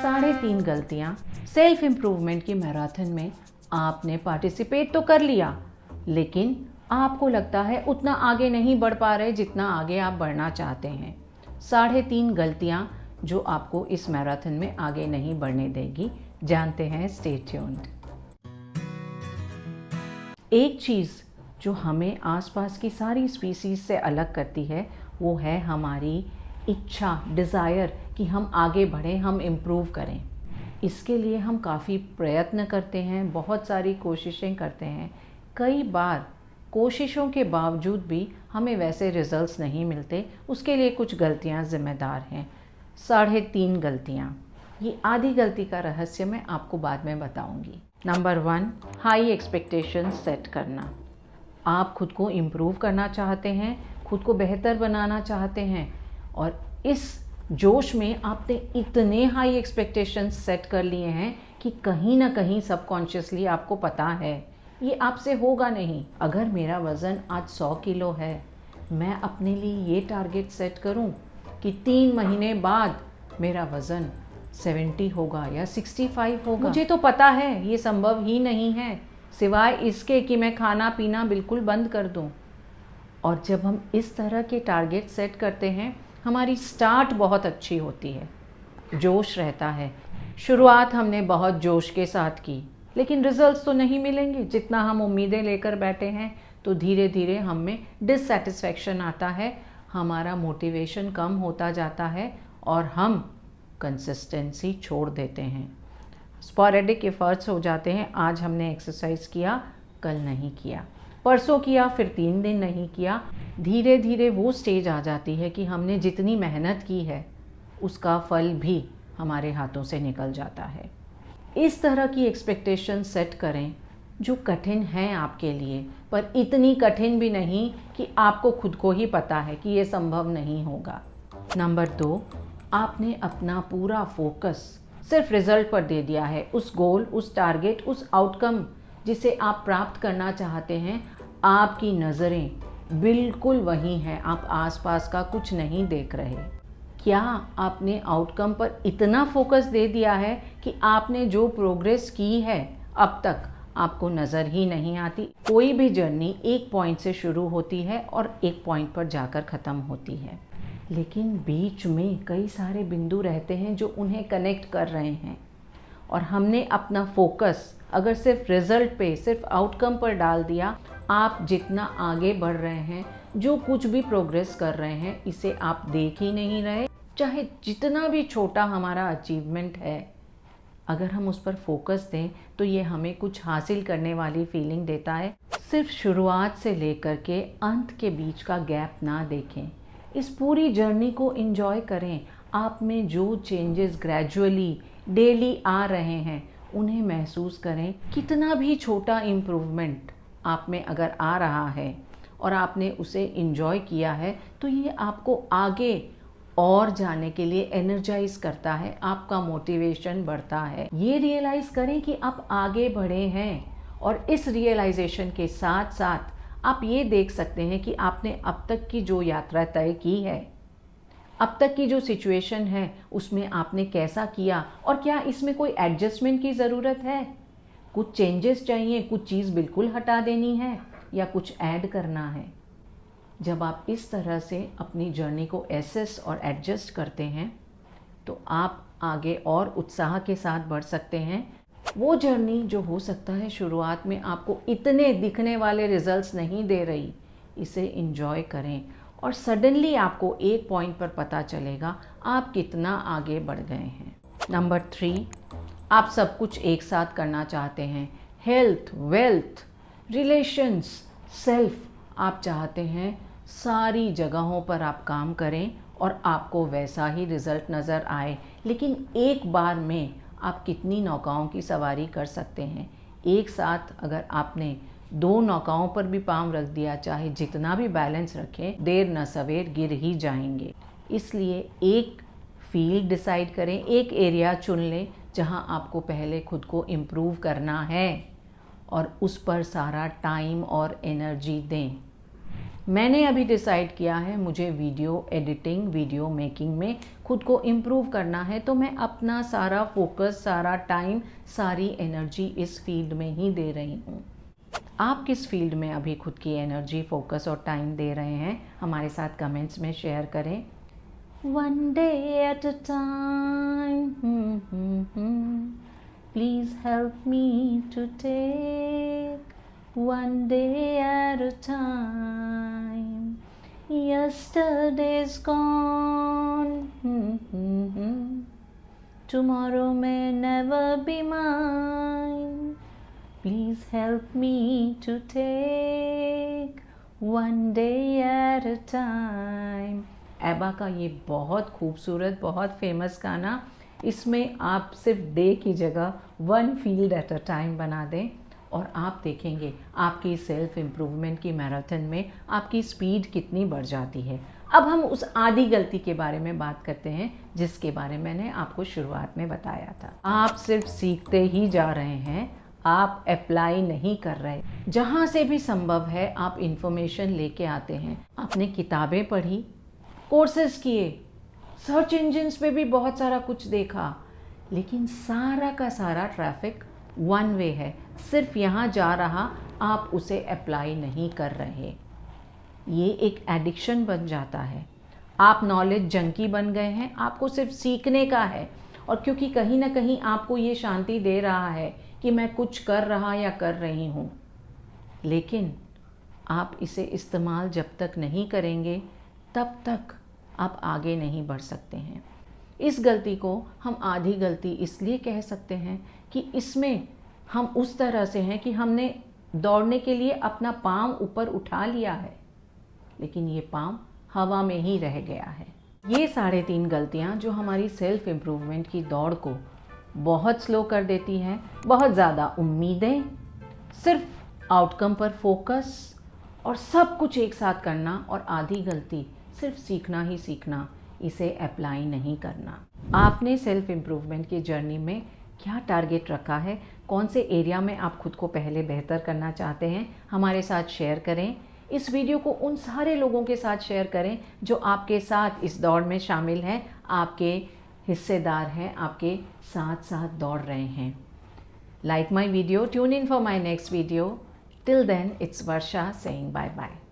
3.5 गलतियाँ self improvement की marathon में आपने पार्टिसिपेट तो कर लिया, लेकिन आपको लगता है उतना आगे नहीं बढ़ पा रहे जितना आगे आप बढ़ना चाहते हैं। 3.5 गलतियाँ जो आपको इस मैराथन में आगे नहीं बढ़ने देगी, जानते हैं। Stay tuned. एक चीज़ जो हमें आसपास की सारी स्पीसीज से अलग करती है वो है हमारी इच्छा, डिज़ायर कि हम आगे बढ़ें, हम इम्प्रूव करें। इसके लिए हम काफ़ी प्रयत्न करते हैं, बहुत सारी कोशिशें करते हैं। कई बार कोशिशों के बावजूद भी हमें वैसे रिजल्ट्स नहीं मिलते, उसके लिए कुछ गलतियां ज़िम्मेदार हैं। 3.5 गलतियां, ये आधी गलती का रहस्य मैं आपको बाद में बताऊंगी। नंबर 1, हाई एक्सपेक्टेशन सेट करना। आप खुद को इम्प्रूव करना चाहते हैं, खुद को बेहतर बनाना चाहते हैं, और इस जोश में आपने इतने हाई एक्सपेक्टेशंस सेट कर लिए हैं कि कहीं ना कहीं सबकॉन्शियसली आपको पता है ये आपसे होगा नहीं। अगर मेरा वज़न आज 100 किलो है, मैं अपने लिए ये टारगेट सेट करूं कि 3 महीने बाद मेरा वज़न 70 होगा या 65 होगा। मुझे तो पता है ये संभव ही नहीं है, सिवाय इसके कि मैं खाना पीना बिल्कुल बंद कर दूं। और जब हम इस तरह के टारगेट सेट करते हैं, हमारी स्टार्ट बहुत अच्छी होती है, जोश रहता है। शुरुआत हमने बहुत जोश के साथ की, लेकिन रिजल्ट्स तो नहीं मिलेंगे जितना हम उम्मीदें लेकर बैठे हैं। तो धीरे धीरे हम में डिससेटिस्फैक्शन आता है, हमारा मोटिवेशन कम होता जाता है और हम कंसिस्टेंसी छोड़ देते हैं। स्पॉरेडिक एफर्ट्स हो जाते हैं। आज हमने एक्सरसाइज किया, कल नहीं किया, परसों किया, फिर 3 दिन नहीं किया। धीरे धीरे वो स्टेज आ जाती है कि हमने जितनी मेहनत की है उसका फल भी हमारे हाथों से निकल जाता है। इस तरह की एक्सपेक्टेशन सेट करें जो कठिन है आपके लिए, पर इतनी कठिन भी नहीं कि आपको खुद को ही पता है कि ये संभव नहीं होगा। नंबर 2, आपने अपना पूरा फोकस सिर्फ रिजल्ट पर दे दिया है। उस गोल, उस टारगेट, उस आउटकम जिसे आप प्राप्त करना चाहते हैं, आपकी नज़रें बिल्कुल वहीं हैं, आप आसपास का कुछ नहीं देख रहे। क्या आपने आउटकम पर इतना फोकस दे दिया है कि आपने जो प्रोग्रेस की है अब तक आपको नज़र ही नहीं आती? कोई भी जर्नी एक पॉइंट से शुरू होती है और एक पॉइंट पर जाकर ख़त्म होती है, लेकिन बीच में कई सारे बिंदु रहते हैं जो उन्हें कनेक्ट कर रहे हैं। और हमने अपना फोकस अगर सिर्फ रिज़ल्ट पे, सिर्फ आउटकम पर डाल दिया, आप जितना आगे बढ़ रहे हैं, जो कुछ भी प्रोग्रेस कर रहे हैं, इसे आप देख ही नहीं रहे। चाहे जितना भी छोटा हमारा अचीवमेंट है, अगर हम उस पर फोकस दें तो ये हमें कुछ हासिल करने वाली फीलिंग देता है। सिर्फ शुरुआत से लेकर के अंत के बीच का गैप ना देखें, इस पूरी जर्नी को एंजॉय करें। आप में जो चेंजेस ग्रेजुअली डेली आ रहे हैं उन्हें महसूस करें। कितना भी छोटा इम्प्रूवमेंट आप में अगर आ रहा है और आपने उसे एंजॉय किया है, तो ये आपको आगे और जाने के लिए एनर्जाइज करता है, आपका मोटिवेशन बढ़ता है। ये रियलाइज़ करें कि आप आगे बढ़े हैं, और इस रियलाइजेशन के साथ साथ आप ये देख सकते हैं कि आपने अब तक की जो यात्रा तय की है, अब तक की जो सिचुएशन है, उसमें आपने कैसा किया और क्या इसमें कोई एडजस्टमेंट की ज़रूरत है, कुछ चेंजेस चाहिए, कुछ चीज़ बिल्कुल हटा देनी है या कुछ ऐड करना है। जब आप इस तरह से अपनी जर्नी को एसेस और एडजस्ट करते हैं तो आप आगे और उत्साह के साथ बढ़ सकते हैं। वो जर्नी जो हो सकता है शुरुआत में आपको इतने दिखने वाले रिजल्ट्स नहीं दे रही, इसे एंजॉय करें और सडनली आपको एक पॉइंट पर पता चलेगा आप कितना आगे बढ़ गए हैं। नंबर 3, आप सब कुछ एक साथ करना चाहते हैं। हेल्थ, वेल्थ, रिलेशंस, सेल्फ, आप चाहते हैं सारी जगहों पर आप काम करें और आपको वैसा ही रिज़ल्ट नज़र आए। लेकिन एक बार में आप कितनी नौकाओं की सवारी कर सकते हैं? एक साथ अगर आपने 2 नौकाओं पर भी पाँव रख दिया, चाहे जितना भी बैलेंस रखें, देर न सवेर गिर ही जाएंगे। इसलिए एक फील्ड डिसाइड करें, एक एरिया चुन लें जहां आपको पहले खुद को इम्प्रूव करना है और उस पर सारा टाइम और एनर्जी दें। मैंने अभी डिसाइड किया है मुझे वीडियो एडिटिंग, वीडियो मेकिंग में खुद को इम्प्रूव करना है, तो मैं अपना सारा फोकस, सारा टाइम, सारी एनर्जी इस फील्ड में ही दे रही हूँ। आप किस फील्ड में अभी खुद की एनर्जी, फोकस और टाइम दे रहे हैं, हमारे साथ कमेंट्स में शेयर करें। One day at a time, please help me to take one day at a time. Yesterday's gone, tomorrow may never be mine. Please help me to take one day at a time. एबा का ये बहुत खूबसूरत, बहुत famous गाना, इसमें आप सिर्फ डे की जगह one field at a time बना दें और आप देखेंगे आपकी सेल्फ इम्प्रूवमेंट की मैराथन में आपकी स्पीड कितनी बढ़ जाती है। अब हम उस आधी गलती के बारे में बात करते हैं जिसके बारे में मैंने आपको शुरुआत में बताया था। आप सिर्फ सीखते ही जा रहे हैं, आप अप्लाई नहीं कर रहे। जहाँ से भी संभव है आप इंफॉर्मेशन लेके आते हैं। आपने किताबें पढ़ी, कोर्सेज किए, सर्च इंजिन्स पे भी बहुत सारा कुछ देखा, लेकिन सारा का सारा ट्रैफिक वन वे है, सिर्फ यहाँ जा रहा, आप उसे अप्लाई नहीं कर रहे। ये एक एडिक्शन बन जाता है। आप नॉलेज जंकी बन गए हैं, आपको सिर्फ सीखने का है, और क्योंकि कहीं ना कहीं आपको ये शांति दे रहा है कि मैं कुछ कर रहा या कर रही हूँ, लेकिन आप इसे इस्तेमाल जब तक नहीं करेंगे तब तक आप आगे नहीं बढ़ सकते हैं। इस गलती को हम आधी गलती इसलिए कह सकते हैं कि इसमें हम उस तरह से हैं कि हमने दौड़ने के लिए अपना पाँव ऊपर उठा लिया है, लेकिन ये पाँव हवा में ही रह गया है। ये 3.5 गलतियाँ जो हमारी सेल्फ इम्प्रूवमेंट की दौड़ को बहुत स्लो कर देती हैं। बहुत ज़्यादा उम्मीदें, सिर्फ आउटकम पर फोकस और सब कुछ एक साथ करना, और आधी गलती सिर्फ सीखना ही सीखना, इसे अप्लाई नहीं करना। आपने सेल्फ इम्प्रूवमेंट की जर्नी में क्या टारगेट रखा है, कौन से एरिया में आप खुद को पहले बेहतर करना चाहते हैं, हमारे साथ शेयर करें। इस वीडियो को उन सारे लोगों के साथ शेयर करें जो आपके साथ इस दौड़ में शामिल हैं, आपके हिस्सेदार हैं, आपके साथ साथ दौड़ रहे हैं। Like my video, tune in for my next video. Till then, it's Varsha saying bye bye.